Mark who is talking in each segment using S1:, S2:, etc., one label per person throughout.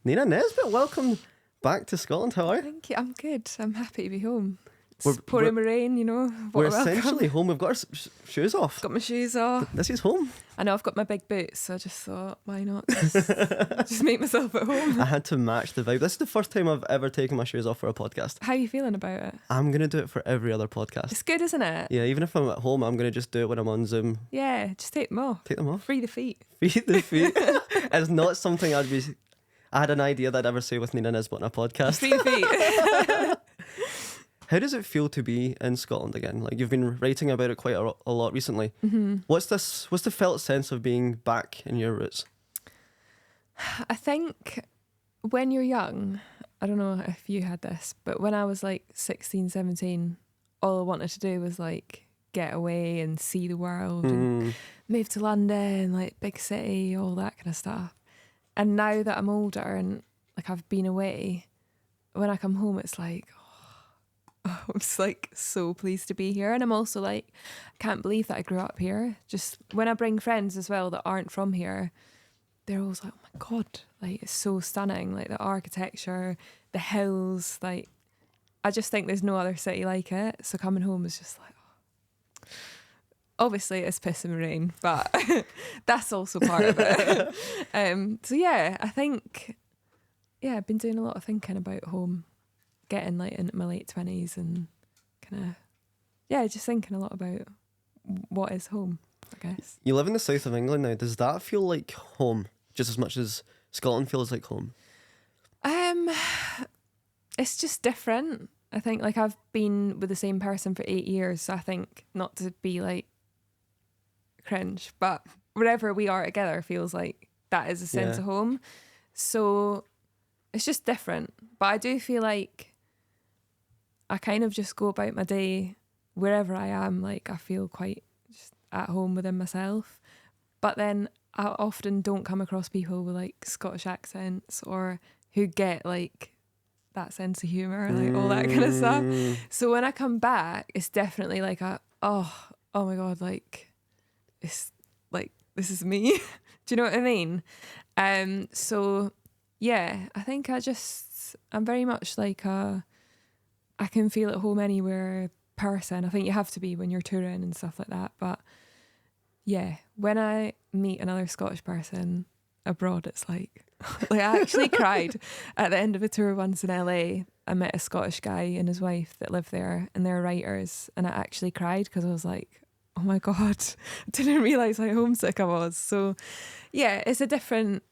S1: Nina Nesbitt, welcome back to Scotland. How are you?
S2: Thank you. I'm good. I'm happy to be home. It's
S1: We're-
S2: pouring with rain, you know.
S1: We're
S2: What a welcome.
S1: essentially home. We've got our shoes off.
S2: Got my shoes off.
S1: This is home.
S2: I know I've got my big boots, so I just thought, why not just make myself at home?
S1: I had to match the vibe. This is the first time I've ever taken my shoes off for a podcast.
S2: How are you feeling about it?
S1: I'm going to do it for every other podcast.
S2: It's good, isn't it?
S1: Yeah, even if I'm at home, I'm going to just do it when I'm on Zoom.
S2: Yeah, just take them off.
S1: Take them off.
S2: Free the feet.
S1: Feet the feet. It's not something I had an idea that I'd ever say with Nina Nesbitt on a podcast.
S2: Free the feet.
S1: How does it feel to be in Scotland again? Like, you've been writing about it quite a lot recently.
S2: Mm-hmm.
S1: What's the felt sense of being back in your roots?
S2: I think when you're young, I don't know if you had this, but when I was like 16, 17, all I wanted to do was like get away and see the world and move to London, like big city, all that kind of stuff. And now that I'm older and like I've been away, when I come home, it's like, I'm just like so pleased to be here. And I'm also like, I can't believe that I grew up here. Just when I bring friends as well that aren't from here, they're always like, oh my God, like it's so stunning. Like the architecture, the hills, like I just think there's no other city like it. So coming home is just like, oh. Obviously it's piss and rain, but that's also part of it. So yeah, I think, I've been doing a lot of thinking about home. Getting like into my late 20s and kind of, just thinking a lot about what is home, I guess.
S1: You live in the south of England now. Does that feel like home just as much as Scotland feels like home?
S2: It's just different. I think like I've been with the same person for 8 years, so I think not to be like cringe, but wherever we are together feels like that is a sense of home. So it's just different. But I do feel like I kind of just go about my day wherever I am, like I feel quite just at home within myself. But then I often don't come across people with like Scottish accents or who get like that sense of humour, like all that kind of stuff. So when I come back, it's definitely like oh my God, like it's like this is me. Do you know what I mean? So yeah, I think I'm very much like I can feel at home anywhere person. I think you have to be when you're touring and stuff like that. But yeah, when I meet another Scottish person abroad, it's like I actually cried at the end of a tour once in LA. I met a Scottish guy and his wife that live there and they're writers, and I actually cried because I was like, oh my God, I didn't realise how homesick I was. So yeah, it's a different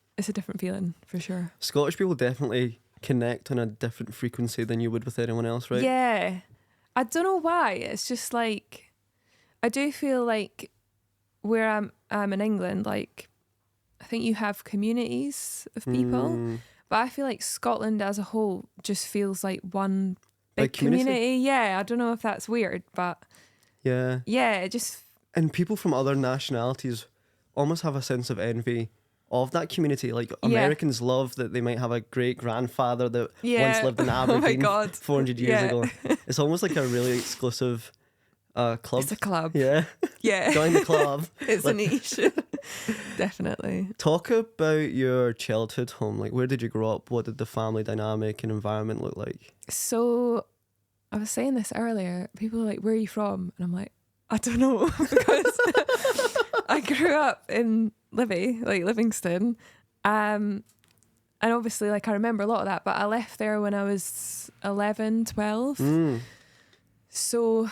S2: feeling for sure.
S1: Scottish people definitely connect on a different frequency than you would with anyone else, right?
S2: Yeah. I don't know why. It's just like I do feel like where I'm in England, like I think you have communities of people, but I feel like Scotland as a whole just feels like one big community. Yeah, I don't know if that's weird, but yeah, it just,
S1: and people from other nationalities almost have a sense of envy of that community. Like Americans love that they might have a great grandfather that once lived in Aberdeen 400 years ago. It's almost like a really exclusive club.
S2: It's a club.
S1: Yeah. Join the club.
S2: It's a niche. Definitely.
S1: Talk about your childhood home. Like, where did you grow up? What did the family dynamic and environment look like?
S2: So I was saying this earlier. People are like, where are you from? And I'm like, I don't know, because I grew up in Livy, like Livingston, and obviously like I remember a lot of that, but I left there when I was 11, 12. So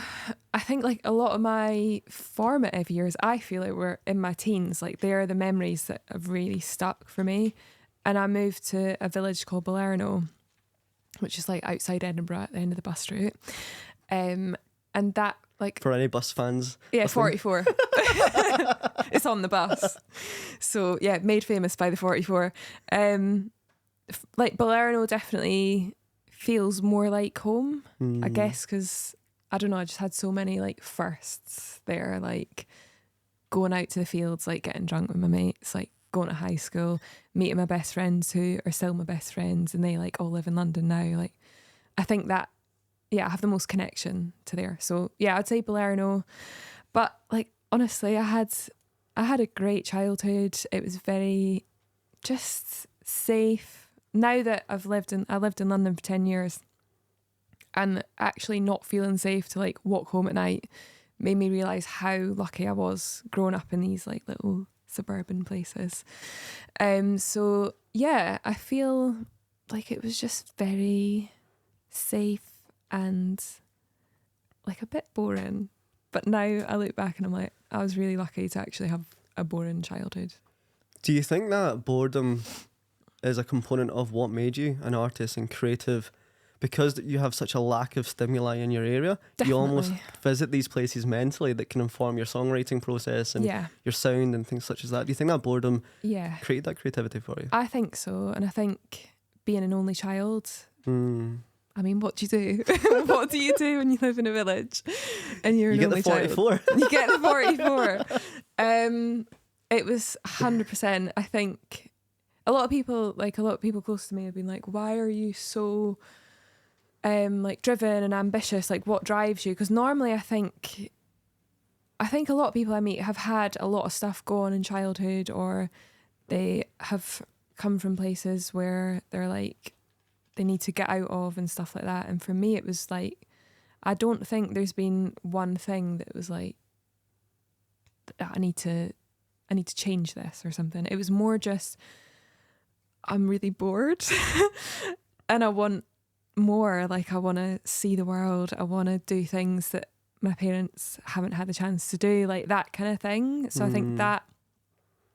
S2: I think like a lot of my formative years, I feel like were in my teens. Like they're the memories that have really stuck for me. And I moved to a village called Balerno, which is like outside Edinburgh at the end of the bus route. And that, like,
S1: for any bus fans,
S2: 44. It's on the bus. So yeah, made famous by the 44. Like Balerno definitely feels more like home, I guess, because I don't know, I just had so many like firsts there, like going out to the fields, like getting drunk with my mates, like going to high school, meeting my best friends who are still my best friends, and they like all live in London now. Like I think that I have the most connection to there. So yeah, I'd say Balerno. But like honestly, I had a great childhood. It was very just safe, now that I lived in London for 10 years, and actually not feeling safe to like walk home at night made me realise how lucky I was growing up in these like little suburban places. So yeah, I feel like it was just very safe and like a bit boring. But now I look back and I'm like, I was really lucky to actually have a boring childhood. Do
S1: you think that boredom is a component of what made you an artist and creative? Because you have such a lack of stimuli in your area,
S2: Definitely.
S1: You almost visit these places mentally that can inform your songwriting process and your sound and things such as that. Do you think that boredom created that creativity for you?
S2: I think so. And I think being an only child, I mean, what do you do? What do you do when you live in a village and you're an only child? You get the 44. It was 100%. I think a lot of people close to me have been like, why are you so like driven and ambitious? Like, what drives you? Because normally I think a lot of people I meet have had a lot of stuff go on in childhood, or they have come from places where they're like they need to get out of and stuff like that. And for me, it was like, I don't think there's been one thing that was like, I need to change this or something. It was more just, I'm really bored and I want more. Like, I want to see the world. I want to do things that my parents haven't had the chance to do, like that kind of thing. So I think that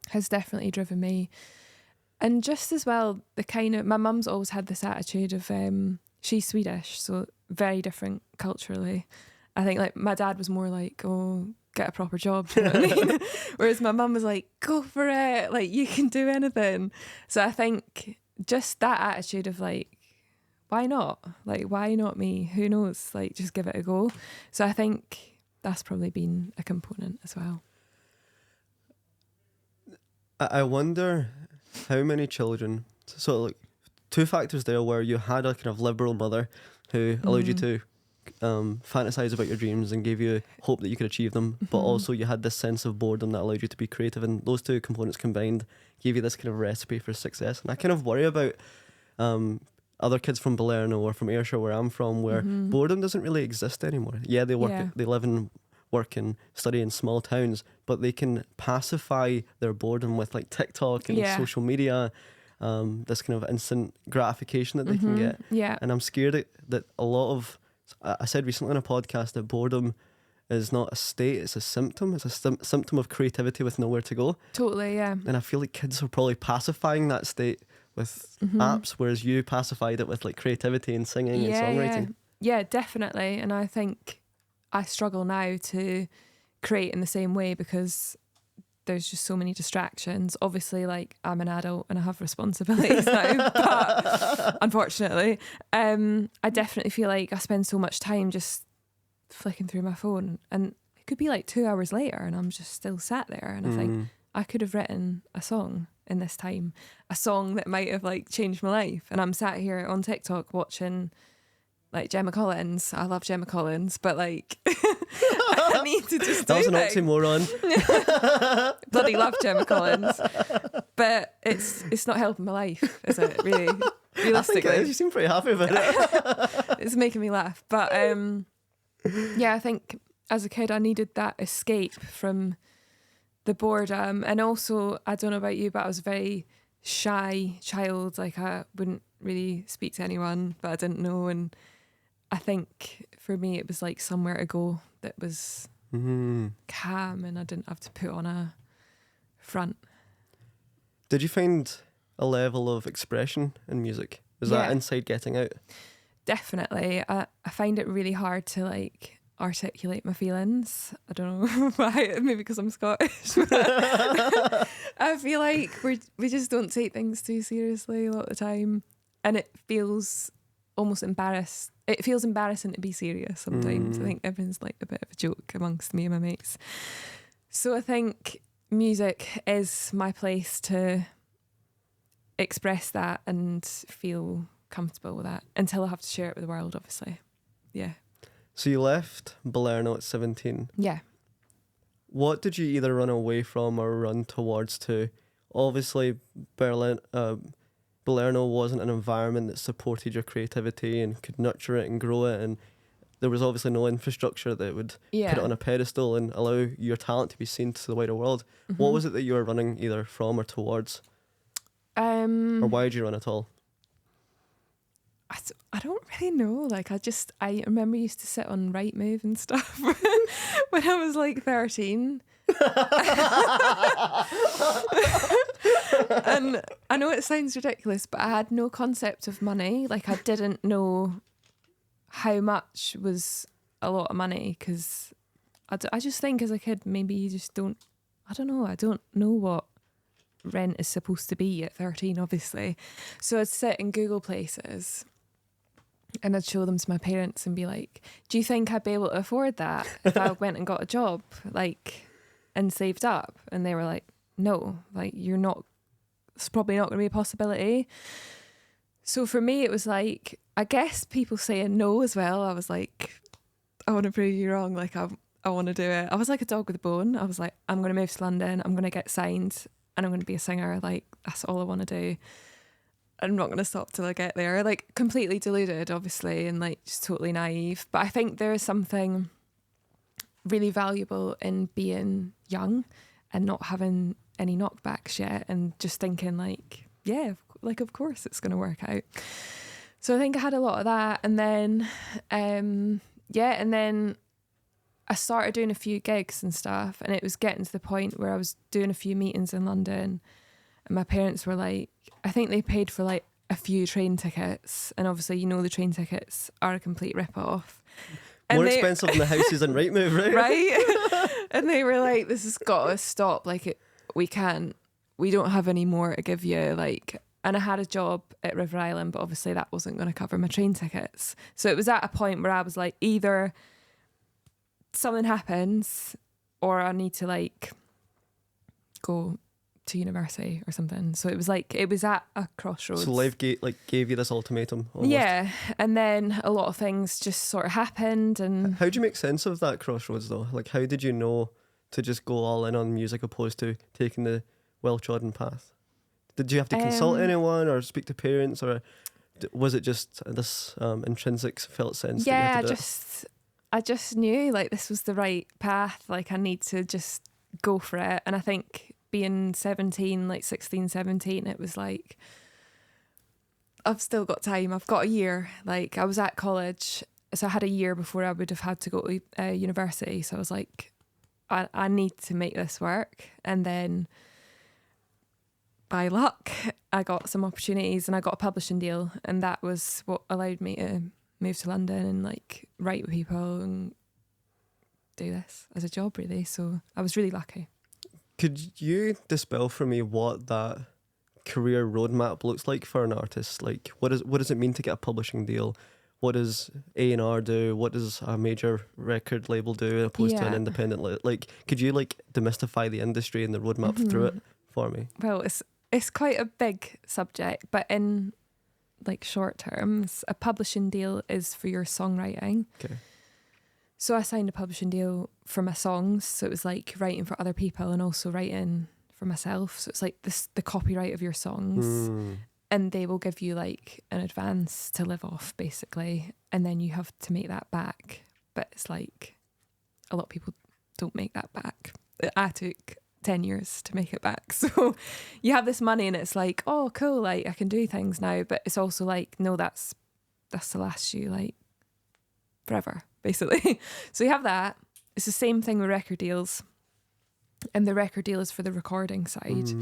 S2: has definitely driven me. And just as well, my mum's always had this attitude of, she's Swedish, so very different culturally. I think like my dad was more like, oh, get a proper job, you know what I mean? Whereas my mum was like, go for it, like you can do anything. So I think just that attitude of like, why not? Like, why not me? Who knows? Like, just give it a go. So I think that's probably been a component as well.
S1: I wonder how many children, so like two factors there, where you had a kind of liberal mother who allowed you to fantasize about your dreams and gave you hope that you could achieve them, but also you had this sense of boredom that allowed you to be creative, and those two components combined gave you this kind of recipe for success. And I kind of worry about other kids from Balerno or from Ayrshire, where I'm from, where boredom doesn't really exist anymore. Yeah, they live and work and study in small towns, but they can pacify their boredom with like TikTok and social media, this kind of instant gratification that they can get.
S2: Yeah.
S1: And I'm scared that a lot of, I said recently on a podcast that boredom is not a state, it's a symptom. It's a symptom of creativity with nowhere to go.
S2: Totally, yeah.
S1: And I feel like kids are probably pacifying that state with apps, whereas you pacified it with like creativity and singing and songwriting.
S2: Yeah, definitely. And I think I struggle now to create in the same way because there's just so many distractions. Obviously, like, I'm an adult and I have responsibilities now, but unfortunately, I definitely feel like I spend so much time just flicking through my phone, and it could be like 2 hours later and I'm just still sat there, and I think I could have written a song in this time, a song that might have like changed my life, and I'm sat here on TikTok watching like Gemma Collins. I love Gemma Collins, but like I need to just
S1: that was an oxymoron.
S2: Bloody love Gemma Collins, but it's not helping my life, is it? Really, realistically,
S1: I think you seem pretty happy about it.
S2: It's making me laugh, but yeah, I think as a kid I needed that escape from the boredom. And also, I don't know about you, but I was a very shy child. Like, I wouldn't really speak to anyone that I didn't know, and I think for me it was like somewhere to go that was calm, and I didn't have to put on a front.
S1: Did you find a level of expression in music? Was that inside getting out? Definitely.
S2: I find it really hard to like articulate my feelings. I don't know why, maybe because I'm Scottish. I feel like we just don't take things too seriously a lot of the time, and it feels almost embarrassed. It feels embarrassing to be serious sometimes. I think everyone's like a bit of a joke amongst me and my mates. So I think music is my place to express that and feel comfortable with that until I have to share it with the world, obviously. Yeah.
S1: So you left Balerno at 17.
S2: Yeah.
S1: What did you either run away from or run towards to? Obviously, Berlin, Balerno wasn't an environment that supported your creativity and could nurture it and grow it, and there was obviously no infrastructure that would put it on a pedestal and allow your talent to be seen to the wider world. Mm-hmm. What was it that you were running either from or towards? Or why did you run at all?
S2: I don't really know. Like, I remember I used to sit on Rightmove and stuff when I was like 13. And I know it sounds ridiculous, but I had no concept of money. Like, I didn't know how much was a lot of money, because I just think as a kid, maybe you just don't, I don't know what rent is supposed to be at 13, obviously. So I'd sit in Google places and I'd show them to my parents and be like, do you think I'd be able to afford that if I went and got a job, like, and saved up? And they were like, no, like, it's probably not going to be a possibility. So for me, it was like, I guess people saying no as well. I was like, I want to prove you wrong. Like, I want to do it. I was like a dog with a bone. I was like, I'm going to move to London. I'm going to get signed and I'm going to be a singer. Like, that's all I want to do. I'm not going to stop till I get there. Like, completely deluded, obviously, and like just totally naive. But I think there is something really valuable in being young and not having any knockbacks yet, and just thinking like, yeah, like, of course it's going to work out. So I think I had a lot of that. And then, and then I started doing a few gigs and stuff, and it was getting to the point where I was doing a few meetings in London, and my parents were like, I think they paid for like a few train tickets, and obviously, you know, the train tickets are a complete rip-off.
S1: More expensive than the houses in Rightmove, right?
S2: Right? And they were like, this has got to stop. Like, we don't have any more to give you. Like, and I had a job at River Island, but obviously that wasn't going to cover my train tickets. So it was at a point where I was like, either something happens or I need to like go to university or something. So it was at a crossroads.
S1: So life gave you this ultimatum almost.
S2: Yeah, and then a lot of things just sort of happened. And
S1: how do you make sense of that crossroads though? Like, how did you know to just go all in on music opposed to taking the well-trodden path? Did you have to consult anyone or speak to parents, or was it just this intrinsic felt sense?
S2: Yeah, I just knew like this was the right path. Like, I need to just go for it. And I think being 17, like 16, 17, it was like, I've still got time. I've got a year. Like, I was at college, so I had a year before I would have had to go to university. So I was like, I need to make this work. And then by luck, I got some opportunities and I got a publishing deal, and that was what allowed me to move to London and like write with people and do this as a job, really. So I was really lucky.
S1: Could you dispel for me what that career roadmap looks like for an artist? Like, what does it mean to get a publishing deal? What does A&R do? What does a major record label do opposed to an independent? Like, could you like demystify the industry and the roadmap through it for me?
S2: Well, it's quite a big subject, but in like short terms, a publishing deal is for your songwriting. Okay. So I signed a publishing deal for my songs. So it was like writing for other people and also writing for myself. So it's like the copyright of your songs. And they will give you like an advance to live off, basically. And then you have to make that back. But it's like a lot of people don't make that back. I took 10 years to make it back. So you have this money and it's like, oh, cool, like I can do things now. But it's also like, no, that's to last you like forever, basically. So you have that. It's the same thing with record deals. And the record deal is for the recording side.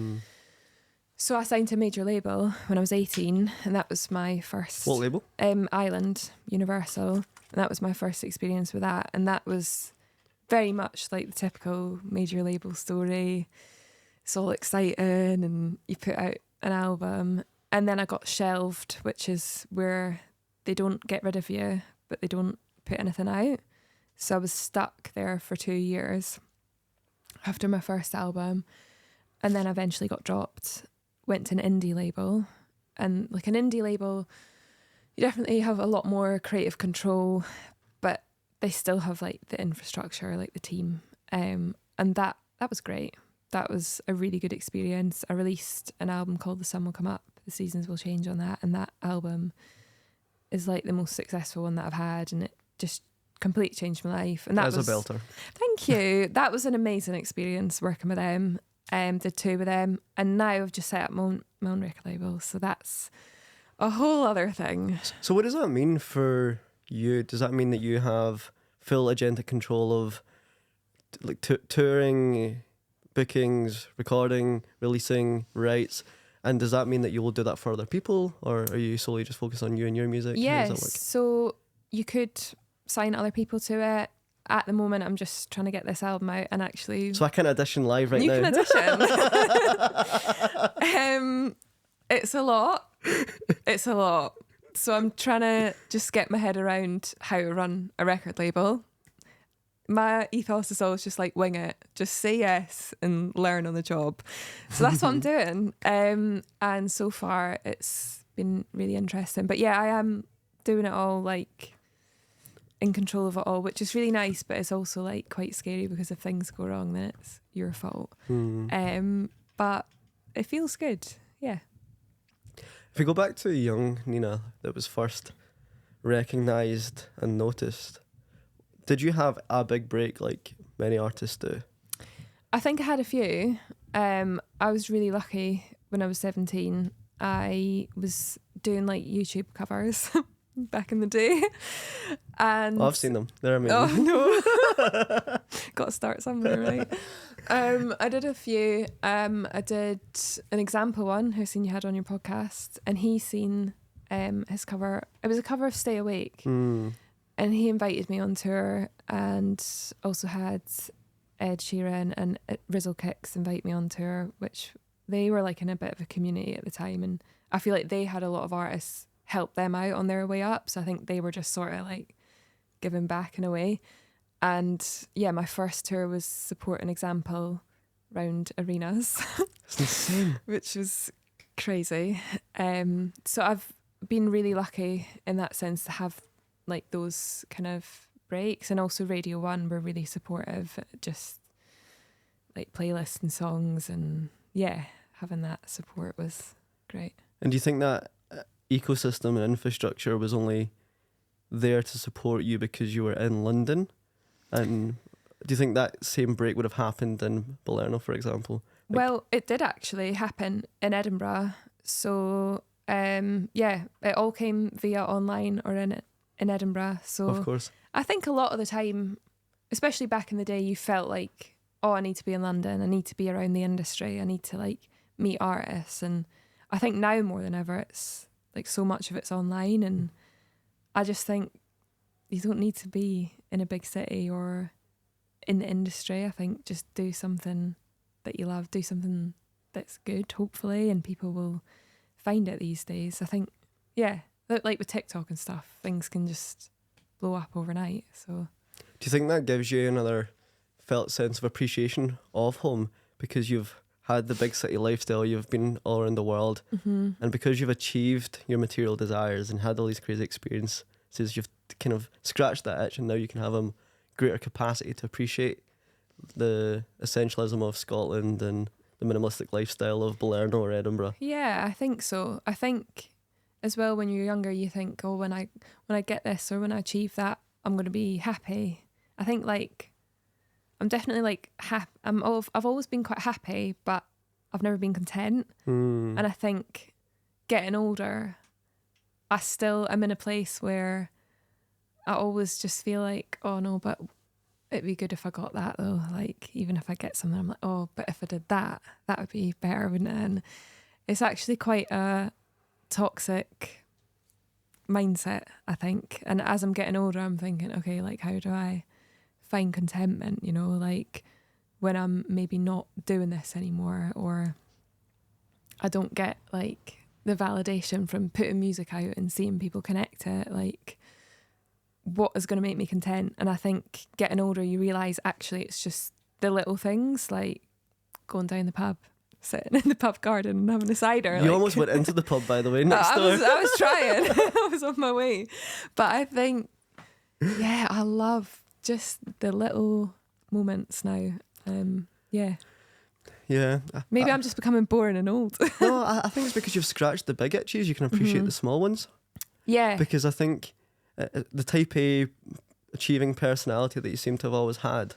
S2: So I signed to a major label when I was 18, and that was my first...
S1: What label?
S2: Island, Universal. And that was my first experience with that. And that was very much like the typical major label story. It's all exciting, and you put out an album. And then I got shelved, which is where they don't get rid of you, but they don't put anything out. So I was stuck there for 2 years after my first album. And then I eventually got dropped. Went to an indie label, and like an indie label, you definitely have a lot more creative control, but they still have like the infrastructure, like the team, and that was great. That was a really good experience. I released an album called The Sun Will Come Up The Seasons Will Change on that, and that album is like the most successful one that I've had, and it just completely changed my life. And that was
S1: a belter.
S2: Thank you. That was an amazing experience working with them. Did 2 with them, and now I've just set up my own record label, so that's a whole other thing.
S1: So what does that mean for you? Does that mean that you have full agentic control of like touring, bookings, recording, releasing, rights? And does that mean that you will do that for other people, or are you solely just focused on you and your music?
S2: Yes, so you could sign other people to it. At the moment, I'm just trying to get this album out and actually...
S1: So I can audition live right now?
S2: You can audition. It's a lot. It's a lot. So I'm trying to just get my head around how to run a record label. My ethos is always just like wing it. Just say yes and learn on the job. So that's what I'm doing. And so far, it's been really interesting. But yeah, I am doing it all like... in control of it all, which is really nice, but it's also like quite scary because if things go wrong, then it's your fault. But it feels good, yeah.
S1: If we go back to young Nina that was first recognised and noticed, did you have a big break like many artists do?
S2: I think I had a few. I was really lucky when I was 17. I was doing like YouTube covers back in the day, and
S1: I've seen them. They're amazing.
S2: Oh no, got to start somewhere, right? I did a few. I did an example one who seen you had on your podcast, and he seen his cover. It was a cover of Stay Awake, and he invited me on tour, and also had Ed Sheeran and Rizzle Kicks invite me on tour, which they were like in a bit of a community at the time, and I feel like they had a lot of artists help them out on their way up, so I think they were just sort of like giving back in a way. And yeah, my first tour was Support an Example round arenas.
S1: It's insane.
S2: Which was crazy. So I've been really lucky in that sense to have like those kind of breaks, and also Radio 1 were really supportive, just like playlists and songs, and yeah, having that support was great.
S1: And do you think that ecosystem and infrastructure was only there to support you because you were in London? And do you think that same break would have happened in Balerno, for example?
S2: Well, it did actually happen in Edinburgh. So yeah, it all came via online or in Edinburgh. So
S1: of course,
S2: I think a lot of the time, especially back in the day, you felt like, oh, I need to be in London, I need to be around the industry, I need to like meet artists. And I think now more than ever, it's like so much of it's online, and I just think you don't need to be in a big city or in the industry. I think just do something that you love, do something that's good, hopefully, and people will find it these days. I think, yeah, like with TikTok and stuff, things can just blow up overnight. So
S1: do you think that gives you another felt sense of appreciation of home, because you've had the big city lifestyle, you've been all around the world, and because you've achieved your material desires and had all these crazy experiences, you've kind of scratched that itch, and now you can have a greater capacity to appreciate the essentialism of Scotland and the minimalistic lifestyle of Balerno or Edinburgh.
S2: Yeah, I think so. I think as well, when you're younger, you think, oh, when I get this or when I achieve that, I'm going to be happy. I think like I'm definitely like I've always been quite happy, but I've never been content. And I think getting older, I still am in a place where I always just feel like, oh no, but it'd be good if I got that though. Like even if I get something, I'm like, oh, but if I did that, that would be better, wouldn't it? And it's actually quite a toxic mindset, I think. And as I'm getting older, I'm thinking, okay, like how do I find contentment, you know, like when I'm maybe not doing this anymore, or I don't get like the validation from putting music out and seeing people connect to it, like what is going to make me content? And I think getting older, you realise actually it's just the little things, like going down the pub, sitting in the pub garden and having a cider.
S1: You almost went into the pub, by the way, next door.
S2: I was trying. I was on my way. But I think, yeah, I love just the little moments now. Yeah.
S1: Yeah.
S2: Maybe I'm just becoming boring and old.
S1: No, I think it's because you've scratched the big itches. You can appreciate the small ones.
S2: Yeah.
S1: Because I think the type A achieving personality that you seem to have always had,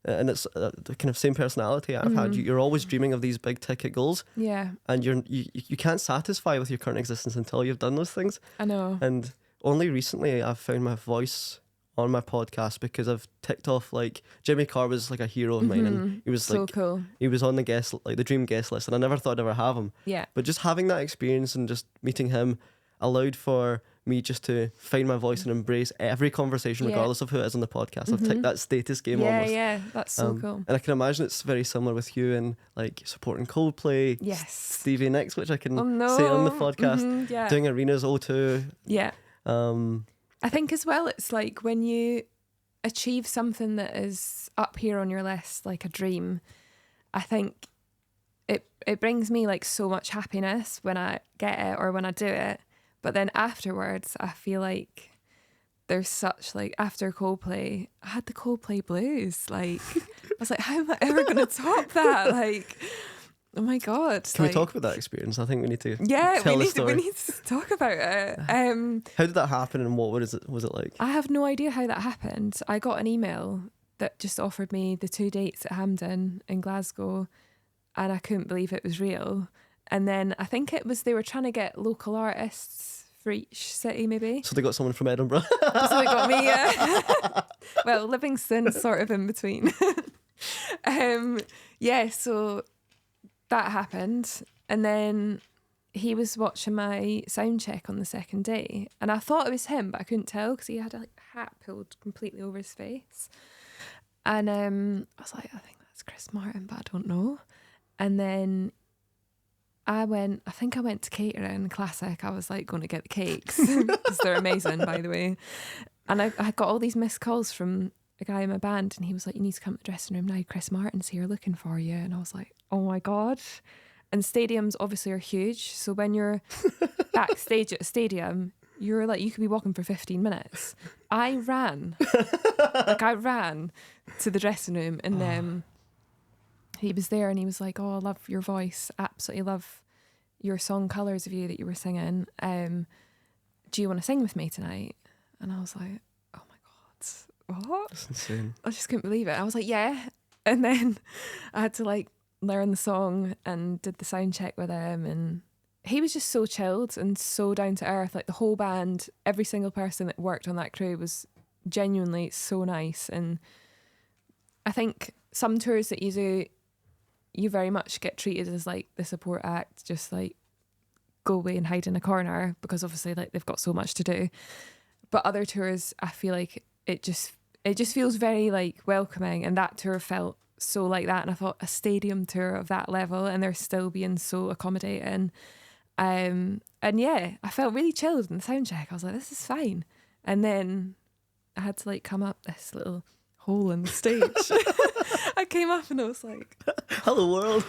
S1: and it's the kind of same personality I've had. You're always dreaming of these big ticket goals.
S2: Yeah.
S1: And you can't satisfy with your current existence until you've done those things.
S2: I know.
S1: And only recently I've found my voice on my podcast because I've ticked off, like, Jimmy Carr was like a hero of mine, and he was
S2: so
S1: like
S2: cool.
S1: He was on the dream guest list, and I never thought I'd ever have him.
S2: Yeah.
S1: But just having that experience and just meeting him allowed for me just to find my voice and embrace every conversation, regardless of who it is on the podcast. I've ticked that status game almost.
S2: Yeah, that's so cool.
S1: And I can imagine it's very similar with you and like supporting Coldplay,
S2: yes,
S1: Stevie Nicks, which I can say on the podcast, doing arenas O2.
S2: Yeah. I think as well, it's like when you achieve something that is up here on your list, like a dream, I think it brings me like so much happiness when I get it or when I do it. But then afterwards, I feel like there's such, like, after Coldplay, I had the Coldplay blues. Like, I was like, how am I ever going to top that? Like, oh my God.
S1: Can we talk about that experience? I think we need to tell the story.
S2: We need to talk about it.
S1: How did that happen and what was it like?
S2: I have no idea how that happened. I got an email that just offered me the 2 dates at Hampden in Glasgow, and I couldn't believe it was real. And then I think it was they were trying to get local artists for each city, maybe.
S1: So they got someone from Edinburgh.
S2: So they got me, yeah. Well, Livingston's sort of in between. So that happened. And then he was watching my sound check on the second day. And I thought it was him, but I couldn't tell because he had a hat pulled completely over his face. And I was like, I think that's Chris Martin, but I don't know. And then I went to catering classic. I was like going to get the cakes because they're amazing, by the way. And I got all these missed calls from a guy in my band, and he was like, you need to come to the dressing room now. Chris Martin's here looking for you. And I was like, oh my God. And stadiums obviously are huge. So when you're backstage at a stadium, you're like, you could be walking for 15 minutes. I ran to the dressing room, and he was there and he was like, oh, I love your voice. Absolutely love your song Colours of You that you were singing. Do you want to sing with me tonight? And I was like, oh my God, what?
S1: That's insane.
S2: I just couldn't believe it. I was like, yeah. And then I had to like learn the song and did the sound check with him. And he was just so chilled and so down to earth. Like the whole band, every single person that worked on that crew was genuinely so nice. And I think some tours that you do, you very much get treated as like the support act, just like go away and hide in a corner because obviously like they've got so much to do. But other tours, I feel like it just feels very like welcoming, and that tour felt so like that. And I thought a stadium tour of that level, and they're still being so accommodating. And yeah, I felt really chilled in the sound check. I was like, this is fine. And then I had to like come up this little hole in the stage. I came up and I was like,
S1: hello world.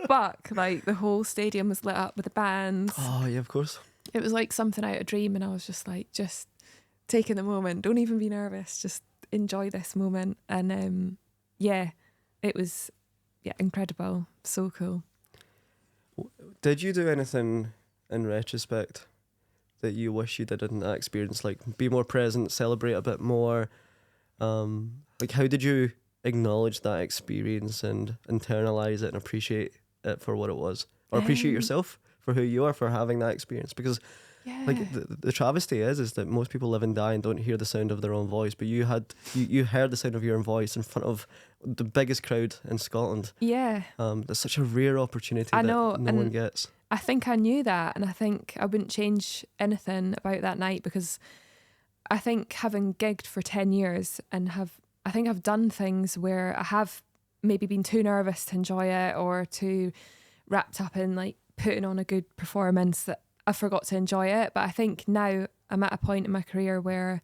S2: Fuck, like the whole stadium was lit up with the bands.
S1: Oh yeah, of course.
S2: It was like something out of a dream, and I was just like, just taking the moment. Don't even be nervous. Just enjoy this moment. And it was incredible. So cool.
S1: Did you do anything in retrospect that you wish you did in that experience? Like be more present, celebrate a bit more. Like how did you acknowledge that experience and internalize it and appreciate it for what it was, or appreciate yourself for who you are for having that experience? Because like the travesty is that most people live and die and don't hear the sound of their own voice, but you heard the sound of your own voice in front of the biggest crowd in Scotland. That's such a rare opportunity that no one gets.
S2: I think I knew that, and I think I wouldn't change anything about that night, because I think having gigged for 10 years and I think I've done things where I have maybe been too nervous to enjoy it, or too wrapped up in like putting on a good performance that I forgot to enjoy it. But I think now I'm at a point in my career where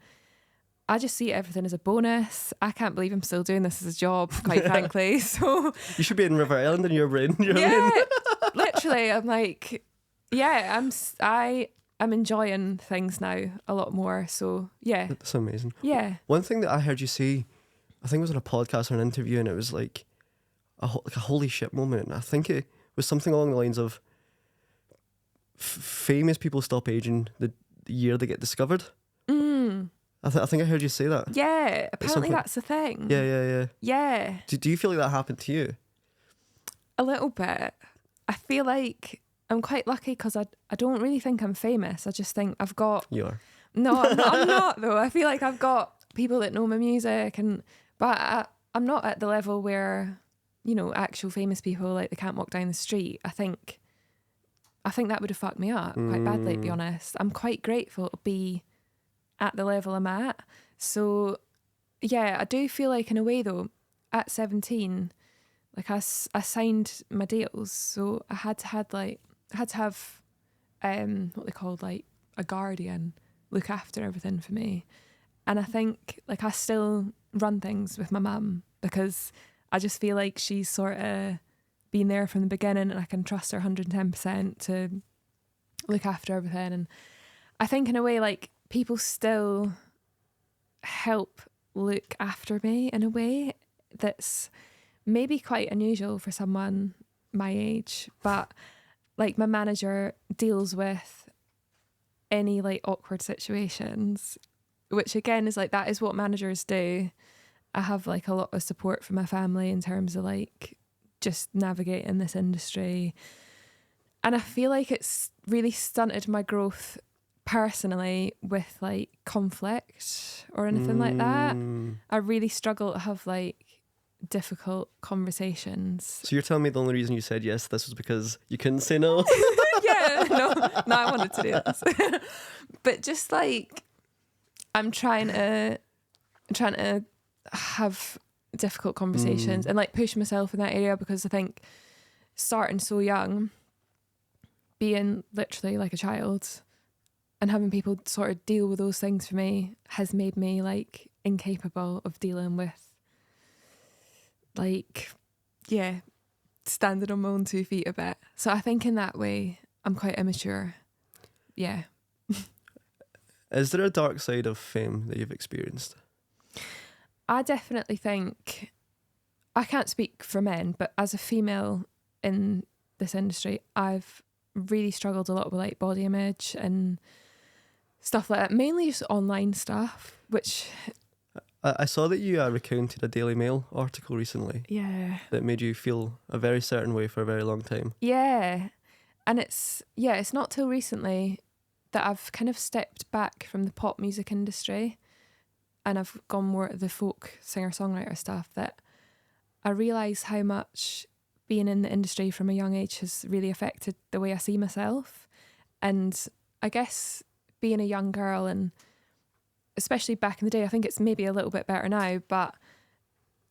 S2: I just see everything as a bonus. I can't believe I'm still doing this as a job, quite frankly. So
S1: you should be in River Island in your brain. You know
S2: yeah,
S1: what I mean?
S2: literally. I'm like, yeah, I'm enjoying things now a lot more. So yeah,
S1: that's amazing.
S2: Yeah.
S1: One thing that I heard you say, I think it was on a podcast or an interview, and it was like, like a holy shit moment. And I think it was something along the lines of famous people stop aging the year they get discovered. I think I heard you say that.
S2: Yeah, apparently that's the thing.
S1: Yeah. Do you feel like that happened to you?
S2: A little bit. I feel like I'm quite lucky because I don't really think I'm famous. I just think I've got...
S1: You are.
S2: No, I'm not though. I feel like I've got people that know my music, but I'm not at the level where, you know, actual famous people, like, they can't walk down the street. I think that would have fucked me up quite badly, to be honest. I'm quite grateful to be at the level I'm at. So yeah, I do feel like in a way though, at 17, like I signed my deals, so I had to have what they called, like, a guardian look after everything for me. And I think, like, I still run things with my mum because I just feel like she's sort of been there from the beginning and I can trust her 110% to look after everything. And I think in a way, like, people still help look after me in a way that's maybe quite unusual for someone my age. But, like, my manager deals with any, like, awkward situations, which again is like, that is what managers do. I have, like, a lot of support from my family in terms of, like, just navigating this industry. And I feel like it's really stunted my growth personally with, like, conflict or anything like that. I really struggle to have, like, difficult conversations.
S1: So you're telling me the only reason you said yes to this was because you couldn't say no?
S2: Yeah, no, I wanted to do this. But just, like, I'm trying to have difficult conversations and, like, push myself in that area, because I think starting so young, being literally like a child and having people sort of deal with those things for me has made me, like, incapable of dealing with, like, yeah, standing on my own 2 feet a bit. So I think in that way I'm quite immature. Yeah.
S1: Is there a dark side of fame that you've experienced?
S2: I definitely think, I can't speak for men, but as a female in this industry, I've really struggled a lot with, like, body image and stuff like that, mainly just online stuff, which...
S1: I saw that you recounted a Daily Mail article recently.
S2: Yeah.
S1: That made you feel a very certain way for a very long time.
S2: Yeah. And it's not till recently that I've kind of stepped back from the pop music industry and I've gone more to the folk singer-songwriter stuff, that I realise how much being in the industry from a young age has really affected the way I see myself. And I guess being a young girl, and especially back in the day, I think it's maybe a little bit better now, but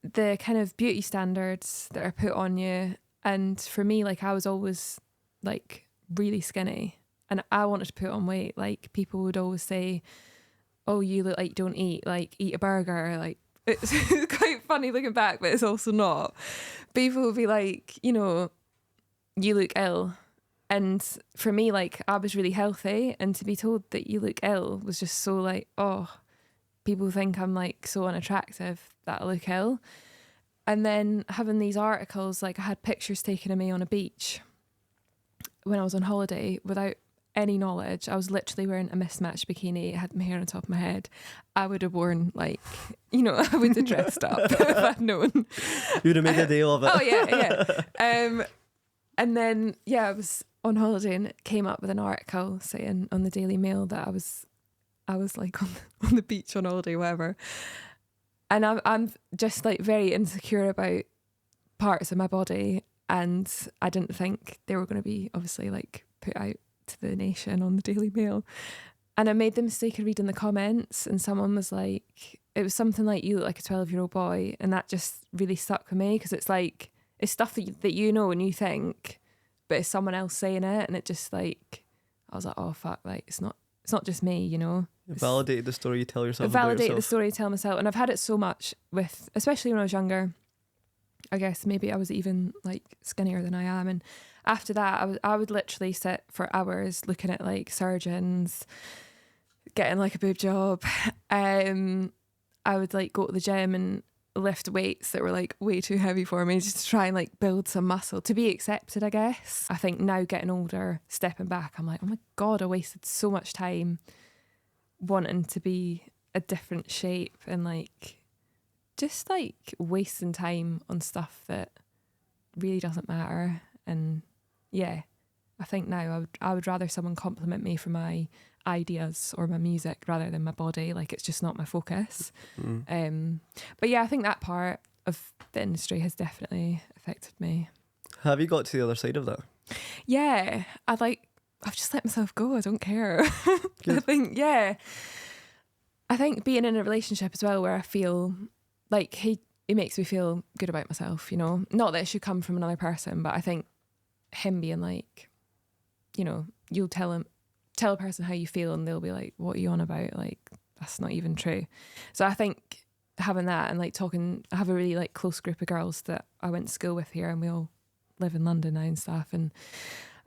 S2: the kind of beauty standards that are put on you, and for me, like, I was always, like, really skinny and I wanted to put on weight. Like, people would always say, oh, you look like you don't eat, like, eat a burger. Like, it's quite funny looking back, but it's also not. People would be like, you know, you look ill. And for me, like, I was really healthy, and to be told that you look ill was just so, like, oh, people think I'm, like, so unattractive that I look ill. And then having these articles, like, I had pictures taken of me on a beach when I was on holiday without any knowledge. I was literally wearing a mismatched bikini. I had my hair on top of my head. I would have worn, like, you know, I would have dressed up if I'd known.
S1: You'd have made a deal of it.
S2: Oh, yeah. And then, yeah, I was on holiday and it came up with an article saying on the Daily Mail that I was like on the beach on holiday, whatever. And I'm just, like, very insecure about parts of my body, and I didn't think they were going to be obviously, like, put out to the nation on the Daily Mail. And I made the mistake of reading the comments, and someone was like, it was something like, you look like a 12-year-old boy, and that just really stuck with me, because it's like, it's stuff that you know and you think, but it's someone else saying it, and it just, like, I was like, oh fuck, like, it's not just me, you know.
S1: It validated the story you tell yourself.
S2: Validated the story I tell myself, and I've had it so much with, especially when I was younger. I guess maybe I was even, like, skinnier than I am, and after that I would literally sit for hours looking at, like, surgeons, getting, like, a boob job. I would, like, go to the gym and lift weights that were like way too heavy for me, just to try and like build some muscle to be accepted, I guess. I think now getting older, stepping back, I'm like, oh my God, I wasted so much time wanting to be a different shape and like just like wasting time on stuff that really doesn't matter. And yeah, I think now I would rather someone compliment me for my ideas or my music rather than my body. Like, it's just not my focus. But yeah, I think that part of the industry has definitely affected me.
S1: Have you got to the other side of that?
S2: Yeah, I've just let myself go. I don't care. I think being in a relationship as well where I feel like it makes me feel good about myself, you know, not that it should come from another person, but I think him being like, you know, you'll tell a person how you feel and they'll be like, what are you on about? Like, that's not even true. So I think having that and like I have a really like close group of girls that I went to school with here and we all live in London now and stuff. And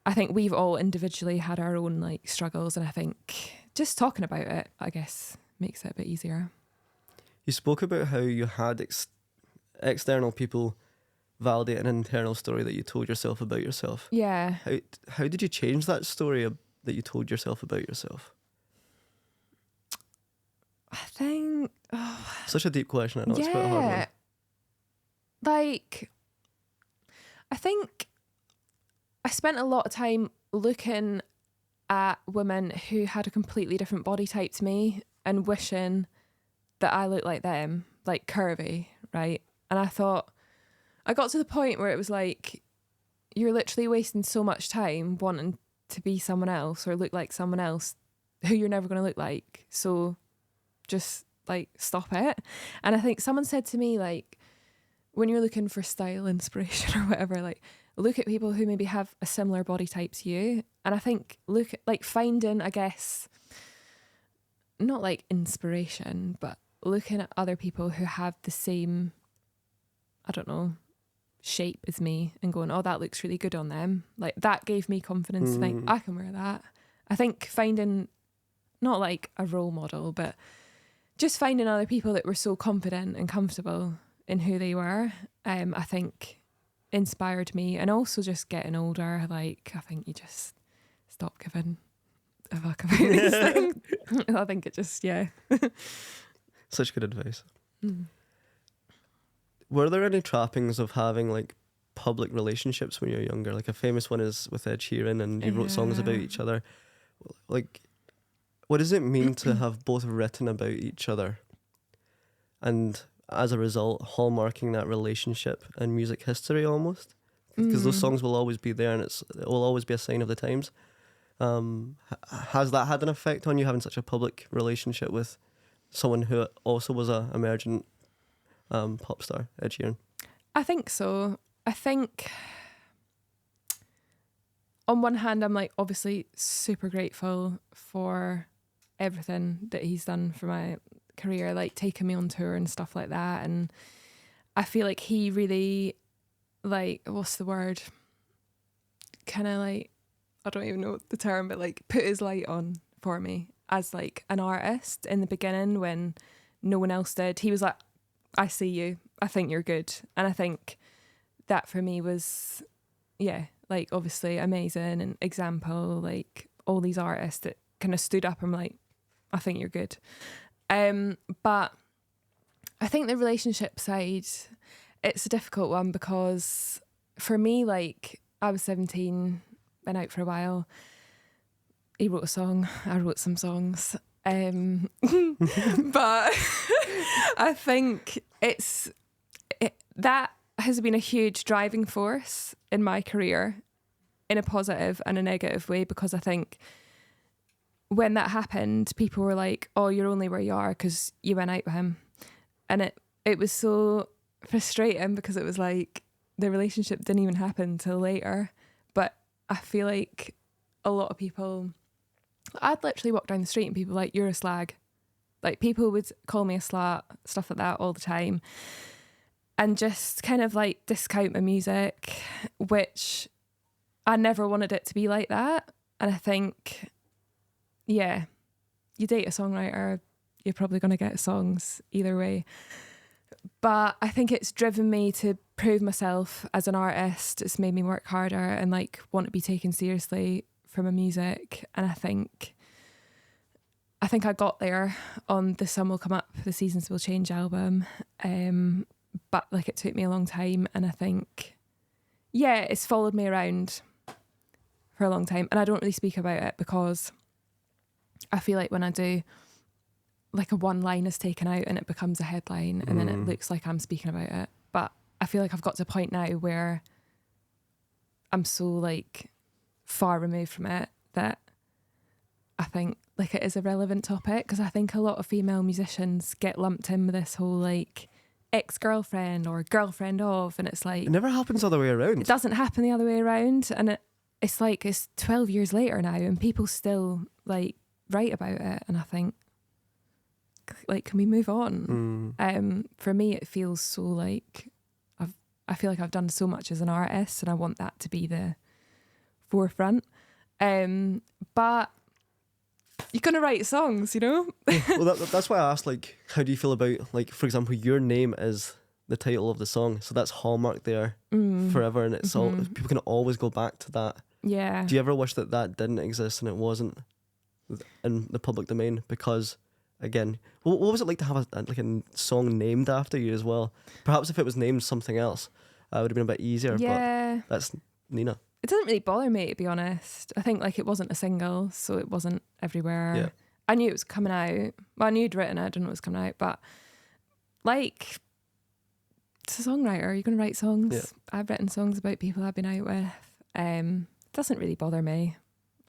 S2: I think we've all individually had our own like struggles. And I think just talking about it, I guess, makes it a bit easier.
S1: You spoke about how you had external people validate an internal story that you told yourself about yourself.
S2: Yeah.
S1: How did you change that story that you told yourself about yourself?
S2: I think...
S1: Such a deep question. I know it's quite a hard one.
S2: Like, I think I spent a lot of time looking at women who had a completely different body type to me and wishing that I looked like them, like curvy, right? And I thought, I got to the point where it was like, you're literally wasting so much time wanting to be someone else or look like someone else who you're never going to look like. So just like stop it. And I think someone said to me, like, when you're looking for style inspiration or whatever, like look at people who maybe have a similar body type to you. And I think look at like finding, I guess, not like inspiration, but looking at other people who have the same, I don't know, shape as me and going, oh, that looks really good on them. Like that gave me confidence to think I can wear that. I think finding not like a role model, but just finding other people that were so confident and comfortable in who they were, I think inspired me. And also just getting older, like I think you just stop giving a fuck about these things. I think it just,
S1: Such good advice. Were there any trappings of having like public relationships when you're younger? Like a famous one is with Ed Sheeran and you wrote songs about each other. Like, what does it mean to have both written about each other and as a result hallmarking that relationship and music history almost? Because those songs will always be there and it will always be a sign of the times. Has that had an effect on you having such a public relationship with someone who also was a emergent pop star, Ed Sheeran?
S2: I think so. I think on one hand, I'm like obviously super grateful for everything that he's done for my career, like taking me on tour and stuff like that. And I feel like he really, like, what's the word? Kind of like, I don't even know the term, but like put his light on for me as like an artist in the beginning when no one else did. He was like, I see you, I think you're good. And I think that for me was, like obviously amazing and example, like all these artists that kind of stood up and like, I think you're good. But I think the relationship side, it's a difficult one because for me, like I was 17, been out for a while. He wrote a song, I wrote some songs. But I think that has been a huge driving force in my career in a positive and a negative way, because I think when that happened, people were like, oh, you're only where you are because you went out with him. And it was so frustrating because it was like the relationship didn't even happen till later. But I feel like a lot of people, I'd literally walk down the street and people were like, you're a slag. Like people would call me a slut, stuff like that all the time. And just kind of like discount my music, which I never wanted it to be like that. And I think, you date a songwriter, you're probably going to get songs either way. But I think it's driven me to prove myself as an artist. It's made me work harder and like want to be taken seriously for my music. And I think I got there on The Sun Will Come Up, The Seasons Will Change album. But like it took me a long time, and I think, yeah, it's followed me around for a long time. And I don't really speak about it because I feel like when I do, like a one line is taken out and it becomes a headline and then it looks like I'm speaking about it. But I feel like I've got to a point now where I'm so like far removed from it that I think like it is a relevant topic, because I think a lot of female musicians get lumped in with this whole like ex-girlfriend or girlfriend of, and it's like
S1: it never happens the other way around.
S2: It doesn't happen the other way around, and it's like it's 12 years later now and people still like write about it, and I think like, can we move on? For me it feels so like I feel like I've done so much as an artist and I want that to be the forefront. But you're gonna write songs, you know.
S1: Well, that's why I asked, like, how do you feel about, like, for example, your name is the title of the song, so that's hallmarked there forever, and it's all people can always go back to that.
S2: Yeah.
S1: Do you ever wish that didn't exist and it wasn't in the public domain? Because again, what was it like to have a song named after you as well? Perhaps if it was named something else, it would have been a bit easier.
S2: Yeah.
S1: But that's Nina.
S2: It doesn't really bother me, to be honest. I think like it wasn't a single, so it wasn't everywhere.
S1: Yeah.
S2: I knew it was coming out. Well, I knew you'd written it. I didn't know it was coming out, but like, it's a songwriter. You're going to write songs. Yeah. I've written songs about people I've been out with. It doesn't really bother me.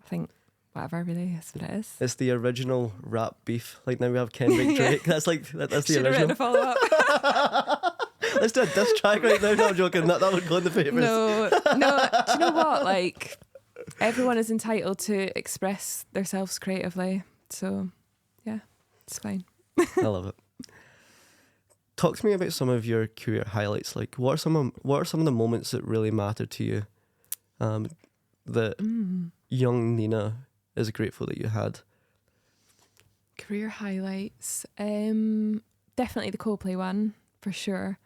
S2: I think whatever, really, is what it is.
S1: It's the original rap beef. Like now we have Kendrick Drake. That's like that's the
S2: Should
S1: original.
S2: Have written a follow-up.
S1: Let's do a diss track right now. No, I'm joking. That would go in the papers.
S2: No. Do you know what? Like, everyone is entitled to express themselves creatively. So, yeah, it's fine.
S1: I love it. Talk to me about some of your career highlights. Like, what are some of the moments that really matter to you? That young Nina is grateful that you had.
S2: Career highlights. Definitely the Coldplay one, for sure.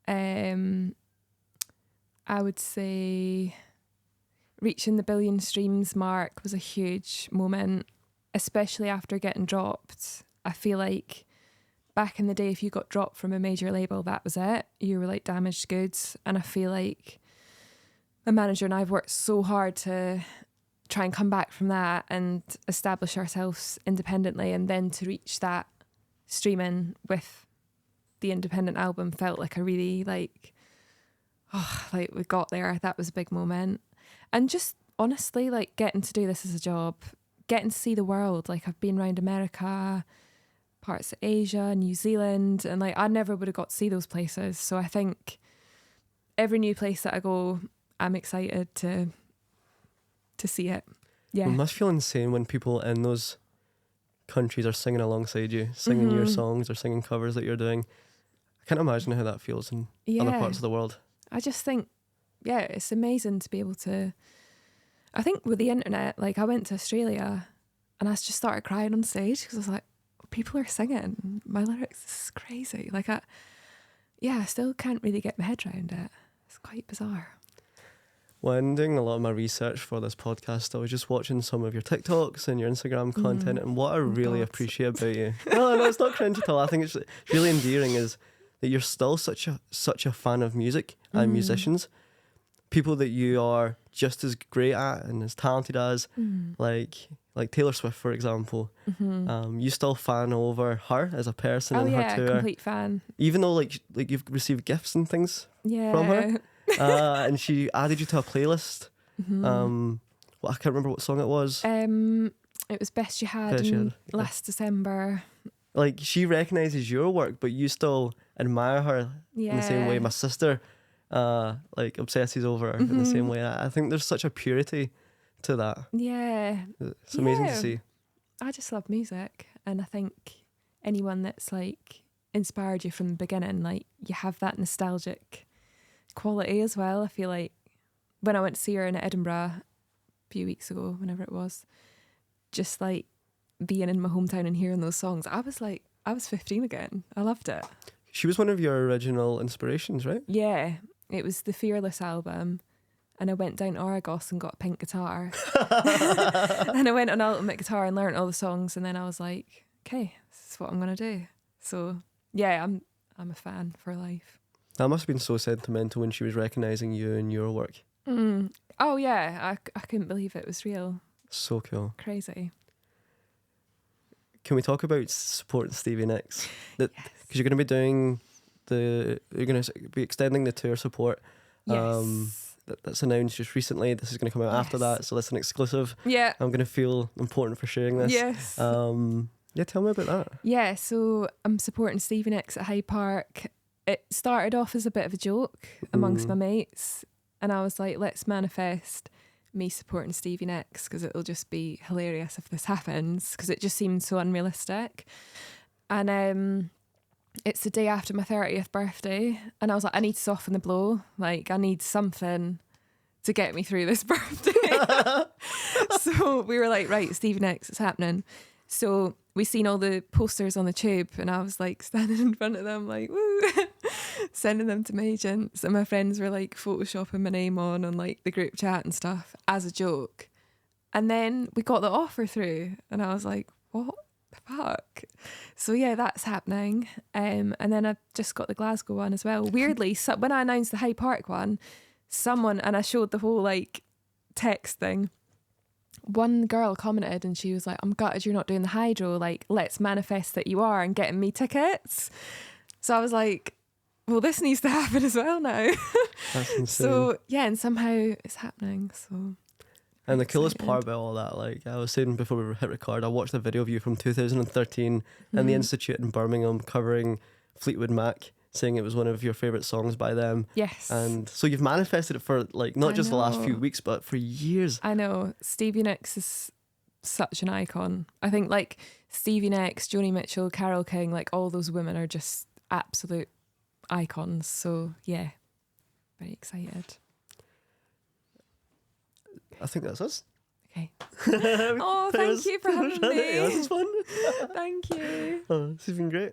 S2: I would say reaching the 1 billion streams mark was a huge moment, especially after getting dropped. I feel like back in the day, if you got dropped from a major label, that was it. You were like damaged goods. And I feel like my manager and I have worked so hard to try and come back from that and establish ourselves independently, and then to reach that streaming with the independent album felt like a really like we got there. That was a big moment. And just honestly, like getting to do this as a job, getting to see the world. Like I've been around America, parts of Asia, New Zealand, and like I never would have got to see those places. So I think every new place that I go, I'm excited to see it. Yeah.
S1: It must feel insane when people in those countries are singing alongside you, singing your songs or singing covers that you're doing. I can't imagine how that feels in other parts of the world. I
S2: just think, yeah, it's amazing to be able to. I think with the internet, like I went to Australia and I just started crying on stage because I was like, people are singing my lyrics. This is crazy. Like I still can't really get my head around it. It's quite bizarre.
S1: When doing a lot of my research for this podcast, I was just watching some of your TikToks and your Instagram content, and what I really appreciate about you. No, it's not cringe at all. I think it's really endearing is that you're still such a fan of music and musicians, people that you are just as great at and as talented as, like Taylor Swift, for example. You still fan over her as a person and her tour.
S2: Complete fan.
S1: Even though like you've received gifts and things from her. And she added you to a playlist. I can't remember what song it was.
S2: It was Best You Had last December.
S1: Like she recognises your work, but you still admire her in the same way my sister like obsesses over her in the same way. I think there's such a purity to that. Yeah. It's amazing to see.
S2: I just love music, and I think anyone that's like inspired you from the beginning, like you have that nostalgic quality as well. I feel like when I went to see her in Edinburgh a few weeks ago, whenever it was, just like being in my hometown and hearing those songs, I was 15 again. I loved it.
S1: She was one of your original inspirations, right?
S2: Yeah, it was the Fearless album. And I went down to Argos and got a pink guitar. And I went on Ultimate Guitar and learnt all the songs. And then I was like, okay, this is what I'm going to do. So, yeah, I'm a fan for life.
S1: That must have been so sentimental when she was recognising you and your work.
S2: Oh, yeah. I couldn't believe it was real.
S1: So cool.
S2: Crazy.
S1: Can we talk about supporting Stevie Nicks? Because you're going to be doing you're going to be extending the tour support.
S2: Yes.
S1: That's announced just recently. This is going to come out after that, so that's an exclusive.
S2: Yeah.
S1: I'm going to feel important for sharing this.
S2: Yes.
S1: Yeah, tell me about that.
S2: Yeah, so I'm supporting Stevie Nicks at Hyde Park. It started off as a bit of a joke amongst my mates, and I was like, let's manifest me supporting Stevie Nicks because it'll just be hilarious if this happens, because it just seemed so unrealistic. And it's the day after my 30th birthday, and I was like, I need to soften the blow. Like, I need something to get me through this birthday. So we were like, right, Stevie Nicks, it's happening. So we seen all the posters on the tube, and I was like standing in front of them, like, woo, sending them to my agents. And my friends were like photoshopping my name on like the group chat and stuff as a joke. And then we got the offer through, and I was like, what? Fuck. So yeah, that's happening. And then I've just got the Glasgow one as well. Weirdly, so when I announced the Hyde Park one, and I showed the whole like text thing, one girl commented and she was like, I'm gutted you're not doing the Hydro, like let's manifest that you are and getting me tickets. So I was like, well, this needs to happen as well now.
S1: That's insane.
S2: So yeah, and somehow it's happening. So
S1: and the coolest part about all that, like I was saying before we hit record, I watched a video of you from 2013 in the Institute in Birmingham covering Fleetwood Mac, saying it was one of your favourite songs by them.
S2: Yes.
S1: And so you've manifested it for like not just the last few weeks, but for years.
S2: I know. Stevie Nicks is such an icon. I think like Stevie Nicks, Joni Mitchell, Carole King, like all those women are just absolute icons. So yeah, very excited.
S1: I think that's us.
S2: Okay. Oh, thank you for having me.
S1: This is fun.
S2: Thank you.
S1: Oh, this has been great.